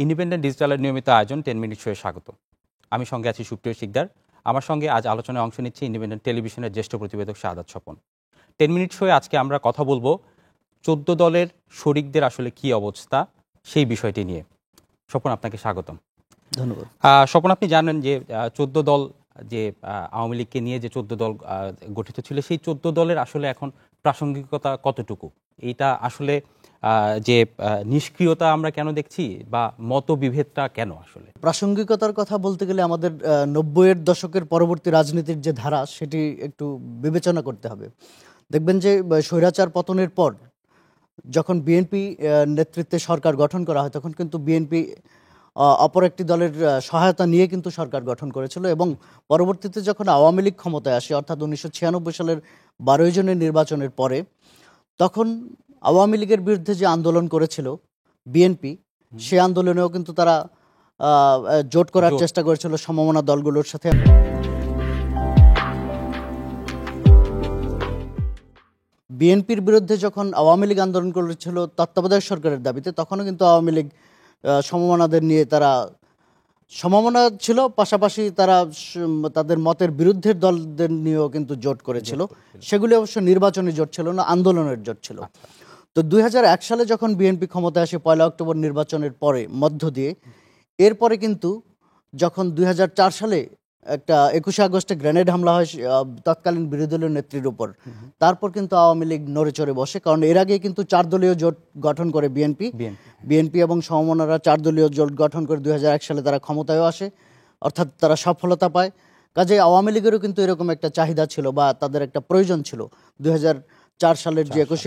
Independent ডিজিটালের নিয়মিত আয়োজন 10 minute শোয়ে স্বাগত। আমি সঙ্গে আছি সুপ্রিয় শিকদার। আমার সঙ্গে আজ আলোচনায় অংশ নিচ্ছে ইন্ডিপেন্ডেন্ট টেলিভিশনের জ্যেষ্ঠ প্রতিবেদক শাহাদাত স্বপন। 10 মিনিট শোয়ে আজকে আমরা কথা বলবো 14 দলের শরিকদের আসলে কি অবস্থা সেই বিষয়টি নিয়ে। স্বপন, আপনাকে স্বাগতম। ধন্যবাদ। স্বপন, আপনি জানেন যে 14 দল যে আওয়ামী লীগকে নিয়ে যে 14 দল গঠিত ছিল, সেই 14 দলের আসলে এখন প্রাসঙ্গিকতা কতটুকু? এইটা আসলে যে নিষ্ক্রিয়তা আমরা কেন দেখছি বা মতবিভেদটা কেন? আসলে প্রাসঙ্গিকতার কথা বলতে গেলে আমাদের 90-এর দশকের পরবর্তী রাজনীতির যে ধারা সেটি একটু বিবেচনা করতে হবে। দেখবেন যে স্বৈরাচার পতনের পর যখন বিএনপি নেতৃত্বে সরকার গঠন করা হয়, তখন কিন্তু বিএনপি অপর একটি দলের সহায়তা নিয়ে কিন্তু সরকার গঠন করেছিল এবং পরবর্তীতে যখন আওয়ামী লীগ ক্ষমতায় আসে, অর্থাৎ 1996 সালের 12 জনের নির্বাচনের পরে, তখন আওয়ামী লীগের বিরুদ্ধে যে আন্দোলন করেছিল বিএনপি, সে আন্দোলনেও কিন্তু তারা জোট করার চেষ্টা করেছিল সমমনা দলগুলোর সাথে। বিএনপির বিরুদ্ধে যখন আওয়ামী লীগ আন্দোলন করেছিল তত্ত্বাবধায়ক সরকারের দাবিতে, তখনও কিন্তু আওয়ামী লীগ সমমনাদের নিয়ে তারা সমমনা ছিল, পাশাপাশি তারা তাদের মতের বিরুদ্ধের দলদের নিয়েও কিন্তু জোট করেছিল। সেগুলি অবশ্য নির্বাচনী জোট ছিল না, আন্দোলনের জোট ছিল। তো 2001 সালে যখন বিএনপি ক্ষমতায় আসে 1 অক্টোবর নির্বাচনের পরে মধ্য দিয়ে, এরপরে কিন্তু যখন 2004 সালে একটা 21 আগস্টে গ্রেনেড হামলা হয় তৎকালীন বিরোধী দলীয় নেত্রীর উপর, তারপর কিন্তু আওয়ামী লীগ নড়ে চড়ে বসে। কারণ এর আগে কিন্তু 4 দলীয় জোট গঠন করে বিএনপি এবং সমমনারা 4 দলীয় জোট গঠন করে 2001 সালে তারা ক্ষমতায়ও আসে, অর্থাৎ তারা সফলতা পায়। কাজে আওয়ামী লীগেরও কিন্তু এরকম একটা চাহিদা ছিল বা তাদের একটা প্রয়োজন ছিল। 2004 সালের যে 21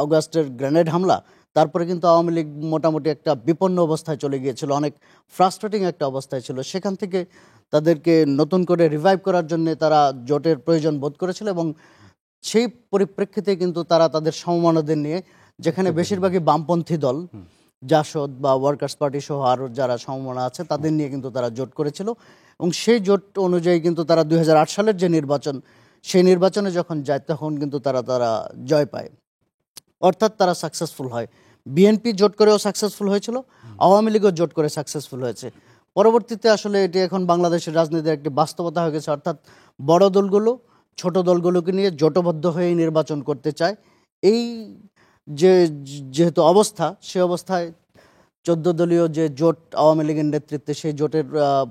আগস্টের গ্রেনেড হামলা, তারপরে কিন্তু আওয়ামী লীগ মোটামুটি একটা বিপন্ন অবস্থায় চলে গিয়েছিল, অনেক ফ্রাস্ট্রেটিং একটা অবস্থায় ছিল। সেখান থেকে তাদেরকে নতুন করে রিভাইভ করার জন্য তারা জোটের প্রয়োজন বোধ করেছিল এবং সেই পরিপ্রেক্ষিতে কিন্তু তারা তাদের সমমনাদের নিয়ে, যেখানে বেশিরভাগই বামপন্থী দল, জাসদ বা ওয়ার্কার্স পার্টি সহ আরও যারা সমমনা আছে, তাদের নিয়ে কিন্তু তারা জোট করেছিল এবং সেই জোট অনুযায়ী কিন্তু তারা 2008 সালের যে নির্বাচন, সেই নির্বাচনে যখন যায় তখন কিন্তু তারা জয় পায়, অর্থাৎ তারা সাকসেসফুল হয়। বিএনপি জোট করেও সাকসেসফুল হয়েছিল, আওয়ামী লীগও জোট করে সাকসেসফুল হয়েছে। পরবর্তীতে আসলে এটি এখন বাংলাদেশের রাজনীতির একটি বাস্তবতা হয়ে গেছে, অর্থাৎ বড় দলগুলো ছোট দলগুলোকে নিয়ে জোটবদ্ধ হয়ে নির্বাচন করতে চায়। এই যেহেতু অবস্থা, সে অবস্থায় 14 দলীয় যে জোট আওয়ামী লীগের নেতৃত্বে, সেই জোটের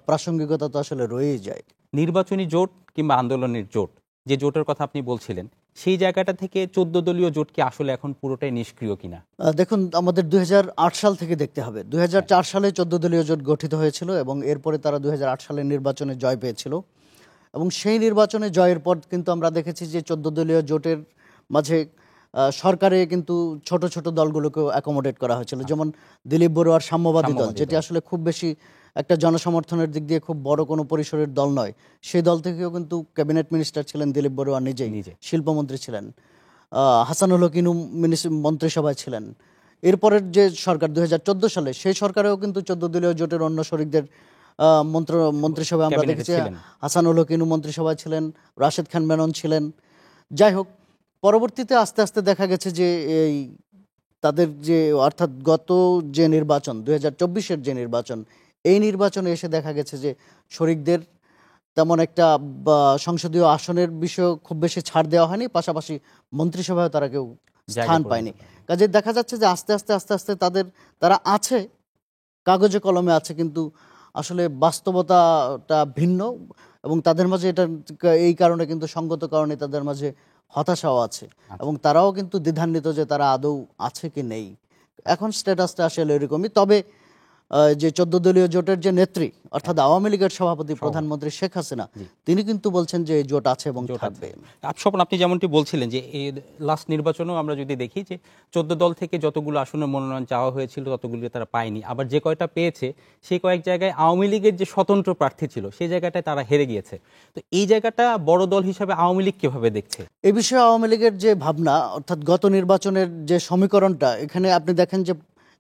প্রাসঙ্গিকতা তো আসলে রয়েই যায়। নির্বাচনী জোট কিংবা আন্দোলনের জোট, যে জোটের কথা আপনি বলছিলেন, সেই জায়গাটা থেকে 14 দলীয় জোট কি আসলে এখন পুরোটাই নিষ্ক্রিয় কিনা? দেখুন, আমাদের 2008 সাল থেকে দেখতে হবে। 2004 সালে 14 দলীয় জোট গঠিত হয়েছিল এবং এরপরে তারা 2008 সালের নির্বাচনে জয় পেয়েছিল এবং সেই নির্বাচনে জয়ের পর কিন্তু আমরা দেখেছি যে 14 দলীয় জোটের মাঝে সরকারে কিন্তু ছোট ছোট দলগুলোকেও অ্যাকোমোডেট করা হয়েছিল, যেমন দিলীপ বড়ুয়ার সাম্যবাদী দল, যেটি আসলে খুব বেশি একটা জনসমর্থনের দিক দিয়ে খুব বড় কোনো পরিসরের দল নয়। সেই দল থেকেও কিন্তু ক্যাবিনেট মিনিস্টার ছিলেন দিলীপ বড়ুয়া নিজে শিল্পমন্ত্রী ছিলেন, হাসানুল হক ইনু মন্ত্রিসভায় ছিলেন। এরপরের যে সরকার 2014 সালে, সেই সরকারেও কিন্তু 14 দলীয় জোটের অন্য শরিকদের মন্ত্রিসভায় আমরা দেখেছি। হাসানুল হক ইনু মন্ত্রিসভায় ছিলেন, রাশেদ খান মেনন ছিলেন। যাই হোক, পরবর্তীতে আস্তে আস্তে দেখা গেছে যে এই তাদের যে, অর্থাৎ গত যে নির্বাচন 2024-এর যে নির্বাচন, এই নির্বাচনে এসে দেখা গেছে যে শরিকদের তেমন একটা সংসদীয় আসনের বিষয়ে খুব বেশি ছাড় দেওয়া হয়নি, পাশাপাশি মন্ত্রিসভায় তারা কেউ স্থান পায়নি। কাজে দেখা যাচ্ছে যে আস্তে আস্তে তারা আছে, কাগজে কলমে আছে, কিন্তু আসলে বাস্তবতাটা ভিন্ন এবং তাদের মাঝে এটা এই কারণে কিন্তু সঙ্গত কারণে তাদের মাঝে হতাশাও আছে এবং তারাও কিন্তু দ্বিধান্বিত যে তারা আদৌ আছে কি নেই। এখন স্ট্যাটাসটা আসলে এরকমই। তবে যে 14 দলীয় জোটের যে নেত্রী, অর্থাৎ আওয়ামী লীগের সভাপতি প্রধানমন্ত্রী শেখ হাসিনা, তিনি কিন্তু বলছেন যে এই জোট আছে এবং থাকবে। স্বপন, আপনি যেমনটি বলছিলেন যে এই লাস্ট নির্বাচনেও আমরা যদি দেখি যে 14 দল থেকে যতগুলো আসনের মনোনয়ন চাওয়া হয়েছিল ততগুলো তারা পায়নি, আবার যে কয়টা পেয়েছে সেই কয়েক জায়গায় আওয়ামী লীগের যে স্বতন্ত্র প্রার্থী ছিল সেই জায়গাটায় তারা হেরে গিয়েছে। তো এই জায়গাটা বড় দল হিসাবে আওয়ামী লীগ কিভাবে দেখছে? এই বিষয়ে আওয়ামী লীগের যে ভাবনা, অর্থাৎ গত নির্বাচনের যে সমীকরণটা, এখানে আপনি দেখেন যে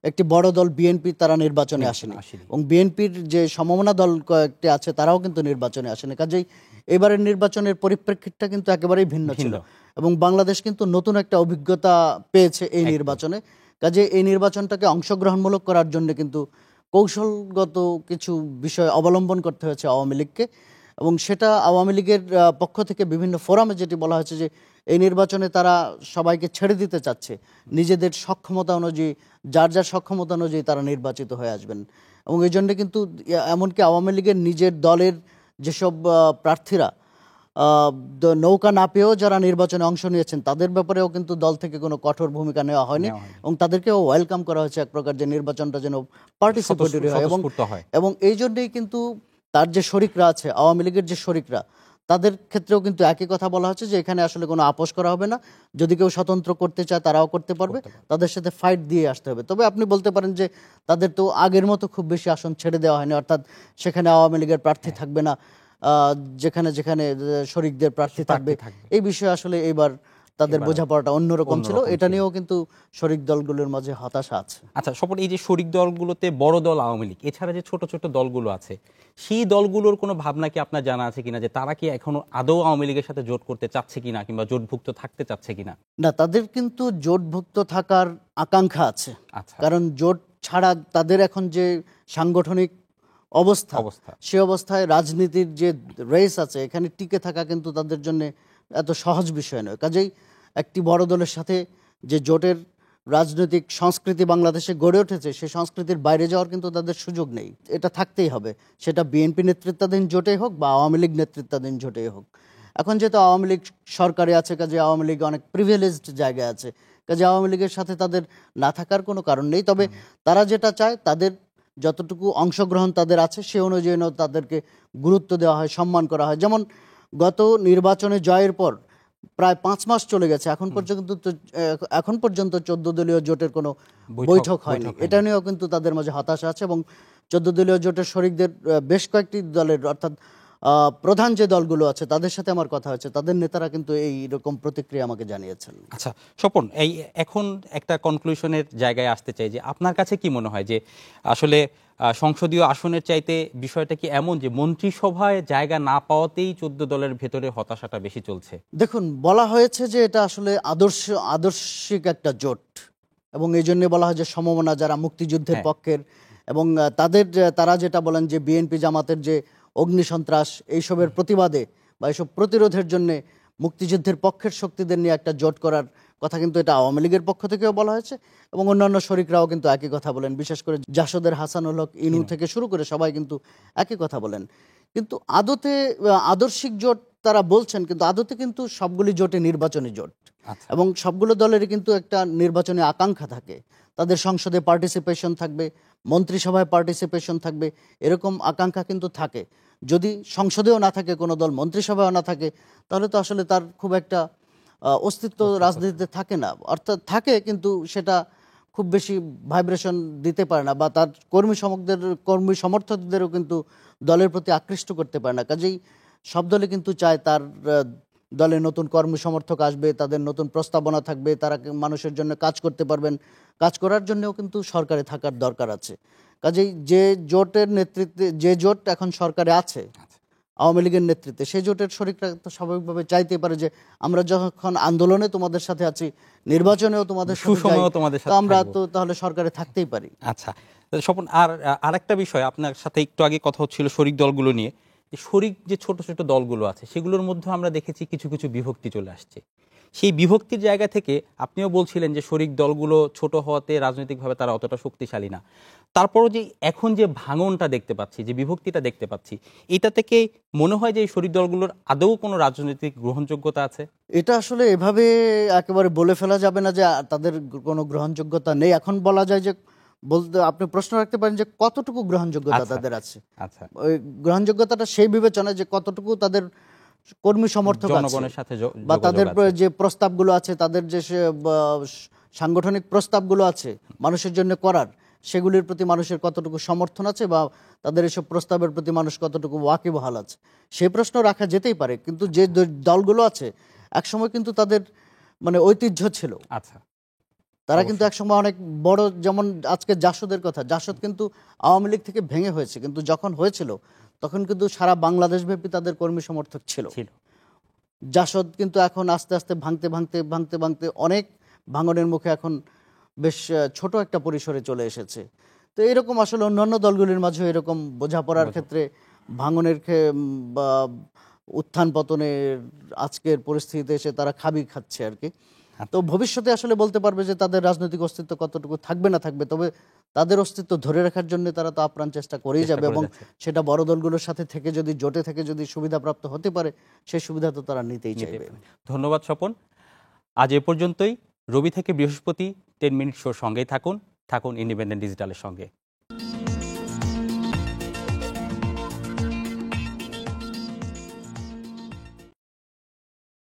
একটি বড় দল বিএনপি তারা নির্বাচনে আসেনি এবং বিএনপির যে সমমনা দল কয়েকটি আছে তারাও কিন্তু নির্বাচনে আসেনি। কাজেই এবারের নির্বাচনের পরিপ্রেক্ষিতটা কিন্তু একেবারেই ভিন্ন ছিল এবং বাংলাদেশ কিন্তু নতুন একটা অভিজ্ঞতা পেয়েছে এই নির্বাচনে। কাজে এই নির্বাচনটাকে অংশগ্রহণমূলক করার জন্য কিন্তু কৌশলগত কিছু বিষয় অবলম্বন করতে হয়েছে আওয়ামী লীগকে, এবং সেটা আওয়ামী লীগের পক্ষ থেকে বিভিন্ন ফোরামে যেটি বলা হয়েছে যে এই নির্বাচনে তারা সবাইকে ছেড়ে দিতে চাচ্ছে, নিজেদের সক্ষমতা অনুযায়ী, যার যার সক্ষমতা অনুযায়ী তারা নির্বাচিত হয়ে আসবেন। এবং এই জন্য কিন্তু এমনকি আওয়ামী লীগের নিজের দলের যেসব প্রার্থীরা নৌকা না পেয়েও যারা নির্বাচনে অংশ নিয়েছেন, তাদের ব্যাপারেও কিন্তু দল থেকে কোনো কঠোর ভূমিকা নেওয়া হয়নি, এবং তাদেরকেও ওয়েলকাম করা হয়েছে এক প্রকার, যে নির্বাচনটা যেন পার্টিসিপেটরি হয়। এবং এই জন্যই কিন্তু তার যে শরিকরা আছে, আওয়ামী লীগের যে শরিকরা, তাদের ক্ষেত্রেও কিন্তু একই কথা বলা হচ্ছে যে এখানে আসলে কোনো আপোষ করা হবে না, যদি কেউ স্বতন্ত্র করতে চায় তারাও করতে পারবে, তাদের সাথে ফাইট দিয়ে আসতে হবে। তবে আপনি বলতে পারেন যে তাদের তো আগের মতো খুব বেশি আসন ছেড়ে দেওয়া হয়নি, অর্থাৎ সেখানে আওয়ামী লীগের প্রার্থী থাকবে না, যেখানে যেখানে শরিকদের প্রার্থী থাকবে। এই বিষয়ে আসলে এবার তাদের বোঝাপড়াটা অন্যরকম ছিল, এটা নিয়েও কিন্তু শরিক দলগুলোর মাঝে হতাশা আছে। আচ্ছা স্বপন, এই যে শরিক দলগুলোতে বড় দল আওয়ামী লীগ এছাড়া যে ছোট ছোট দলগুলো আছে, সেই দলগুলোর কোনো ভাবনা কি আপনার জানা আছে কিনা যে তারা কি এখনো আদৌ আওয়ামী লীগের সাথে জোট করতে চাচ্ছে কিনা, কিংবা জোটভুক্ত থাকতে চাচ্ছে কিনা? না, তাদের কিন্তু জোটভুক্ত থাকার আকাঙ্ক্ষা আছে। আচ্ছা, কারণ জোট ছাড়া তাদের এখন যে সাংগঠনিক অবস্থা, সে অবস্থায় রাজনীতির যে রেস আছে, এখানে টিকে থাকা কিন্তু তাদের জন্য এত সহজ বিষয় নয়। কাজেই একটি বড় দলের সাথে যে জোটের রাজনৈতিক সংস্কৃতি বাংলাদেশে গড়ে উঠেছে, সেই সংস্কৃতির বাইরে যাওয়ার কিন্তু তাদের সুযোগ নেই। এটা থাকতেই হবে, সেটা বিএনপি নেতৃত্বাধীন জোটেই হোক বা আওয়ামী লীগ নেতৃত্বাধীন জোটেই হোক। এখন যেহেতু আওয়ামী লীগ সরকারে আছে, কাজে আওয়ামী লীগ অনেক প্রিভিলেজড জায়গায় আছে, কাজে আওয়ামী লীগের সাথে তাদের না থাকার কোনো কারণ নেই। তবে তারা যেটা চায়, তাদের যতটুকু অংশগ্রহণ তাদের আছে সে অনুযায়ী তাদেরকে গুরুত্ব দেওয়া হয়, সম্মান করা হয়। যেমন গত নির্বাচনে জয়ের পর প্রায় 5 মাস চলে গেছে, এখন পর্যন্ত 14 দলীয় জোটের কোনো বৈঠক হয়নি। এটা নিয়েও কিন্তু তাদের মাঝে হতাশা আছে, এবং 14 দলীয় জোটের শরিকদের বেশ কয়েকটি দলের, অর্থাৎ প্রধান যে দলগুলো আছে তাদের সাথে আমার কথা হচ্ছে, তাদের নেতারা কিন্তু এই রকম প্রতিক্রিয়া আমাকে জানিয়েছেন। আচ্ছা স্বপন, এই এখন একটা কনক্লুশনের জায়গায় আসতে চাই যে আপনার কাছে কি মনে হয় যে আসলে সংসদীয় আসনের চাইতে বিষয়টা কি এমন যে মন্ত্রিসভায় জায়গা না পাওয়াতেই 14 দলের ভেতরে হতাশাটা বেশি চলছে? দেখুন, বলা হয়েছে যে এটা আসলে আদর্শিক একটা জোট, এবং এই জন্য বলা হয় যে সমমনা যারা মুক্তিযুদ্ধের পক্ষের, এবং তারা যেটা বলেন যে বিএনপি জামাতের যে অগ্নিসন্ত্রাস এইসবের প্রতিবাদে বা এইসব প্রতিরোধের জন্য মুক্তিযুদ্ধের পক্ষের শক্তিদের নিয়ে একটা জোট করার কথা, কিন্তু এটা আওয়ামী লীগের পক্ষ থেকেও বলা হয়েছে, এবং অন্যান্য শরিকরাও কিন্তু একই কথা বলেন। বিশেষ করে জাসদের হাসানুল হক ইনু থেকে শুরু করে সবাই কিন্তু একই কথা বলেন। কিন্তু আদতে আদর্শিক জোট তারা বলছেন, কিন্তু আদতে কিন্তু সবগুলি জোটে নির্বাচনী জোট, এবং সবগুলো দলেরই কিন্তু একটা নির্বাচনী আকাঙ্ক্ষা থাকে, তাদের সংসদে পার্টিসিপেশন থাকবে, মন্ত্রিসভায় পার্টিসিপেশন থাকবে, এরকম আকাঙ্ক্ষা কিন্তু থাকে। যদি সংসদেও না থাকে কোনো দল, মন্ত্রিসভায়ও না থাকে, তাহলে তো আসলে তার খুব একটা অস্তিত্ব রাজনীতিতে থাকে না। অর্থাৎ থাকে, কিন্তু সেটা খুব বেশি ভাইব্রেশন দিতে পারে না, বা তার কর্মী সমর্থকদেরও কিন্তু দলের প্রতি আকৃষ্ট করতে পারে না। কাজেই সব দলে কিন্তু চায় তার দলে নতুন কর্মী সমর্থক আসবে, তাদের নতুন প্রস্তাবনা থাকবে, তারা মানুষের জন্য কাজ করতে পারবেন, কাজ করার জন্যও কিন্তু সরকারে থাকার দরকার আছে। কাজেই যে জোটের নেতৃত্বে, যে জোট এখন সরকারে আছে আওয়ামী লীগের নেতৃত্বে, সেই জোটের শরিকরা তো স্বাভাবিকভাবে চাইতে পারে যে আমরা যখন আন্দোলনে তোমাদের সাথে আছি, নির্বাচনেও তোমাদের সাথে, আমরা তো তাহলে সরকারে থাকতেই পারি। আচ্ছা স্বপন, আর একটা বিষয় আপনার সাথে একটু আগে কথা হচ্ছিল শরিক দলগুলো নিয়ে, শরিক যে ছোট ছোট দলগুলো আছে সেগুলোর মধ্যে আমরা দেখেছি কিছু কিছু বিভক্তি চলে আসছে। সেই বিভক্তির জায়গা থেকে আপনিও বলছিলেন যে শরিক দলগুলো ছোট হওয়াতে রাজনৈতিকভাবে তারা অতটা শক্তিশালী না, তারপরও যে এখন যে ভাঙনটা দেখতে পাচ্ছি, যে বিভক্তিটা দেখতে পাচ্ছি, এটা থেকে মনে হয় যে এই শরিক দলগুলোর আদৌ কোনো রাজনৈতিক গ্রহণযোগ্যতা আছে? এটা আসলে এভাবে একেবারে বলে ফেলা যাবে না যে তাদের কোনো গ্রহণযোগ্যতা নেই। এখন বলা যায় যে, বলতে আপনি প্রশ্ন রাখতে পারেন যে কতটুকু গ্রহণযোগ্যতা তাদের আছে। আচ্ছা, ওই গ্রহণযোগ্যতাটা সেই বিবেচনায় যে কতটুকু তাদের কর্মী সমর্থক আছে, বা তাদের যে প্রস্তাবগুলো আছে, তাদের যে সাংগঠনিক প্রস্তাবগুলো আছে মানুষের জন্য করার, সেগুলির প্রতি মানুষের কতটুকু সমর্থন আছে, বা তাদের এসব প্রস্তাবের প্রতি মানুষ কতটুকু ওয়াকিবহাল আছে, সেই প্রশ্ন রাখা যেতেই পারে। কিন্তু যে দলগুলো আছে একসময় কিন্তু তাদের ঐতিহ্য ছিল। আচ্ছা, তারা কিন্তু একসময় অনেক বড়, যেমন আজকে জাসদের কথা, জাসদ কিন্তু আওয়ামী লীগ থেকে ভেঙে হয়েছে, কিন্তু যখন হয়েছিল তখন কিন্তু সারা বাংলাদেশ ব্যাপী তাদের কর্মী সমর্থক ছিল। জাসদ কিন্তু এখন আস্তে আস্তে ভাঙতে অনেক ভাঙনের মুখে এখন বেশ ছোট একটা পরিসরে চলে এসেছে। তো এরকম আসলে অন্যান্য দলগুলির মাঝে এরকম বোঝাপড়ার ক্ষেত্রে ভাঙনের বা উত্থান পতনের আজকের পরিস্থিতিতে এসে তারা খাবি খাচ্ছে আর কি। তো ভবিষ্যতে আসলে বলতে পারবে যে তাদের রাজনৈতিক অস্তিত্ব কতটুকু থাকবে না থাকবে, তবে তাদের অস্তিত্ব ধরে রাখার জন্য তারা তো আপ্রাণ চেষ্টা করেই যাবে, এবং সেটা বড় দলগুলোর সাথে থেকে যদি জোটে থেকে যদি সুবিধাপ্রাপ্ত হতে পারে সেই সুবিধা তো তারা নিতেই চাইবে। ধন্যবাদ স্বপন। আজ এ পর্যন্তই। রবি থেকে বৃহস্পতি 10 মিনিট শোর সঙ্গেই থাকুন ইন্ডিপেন্ডেন্ট ডিজিটালের সঙ্গে।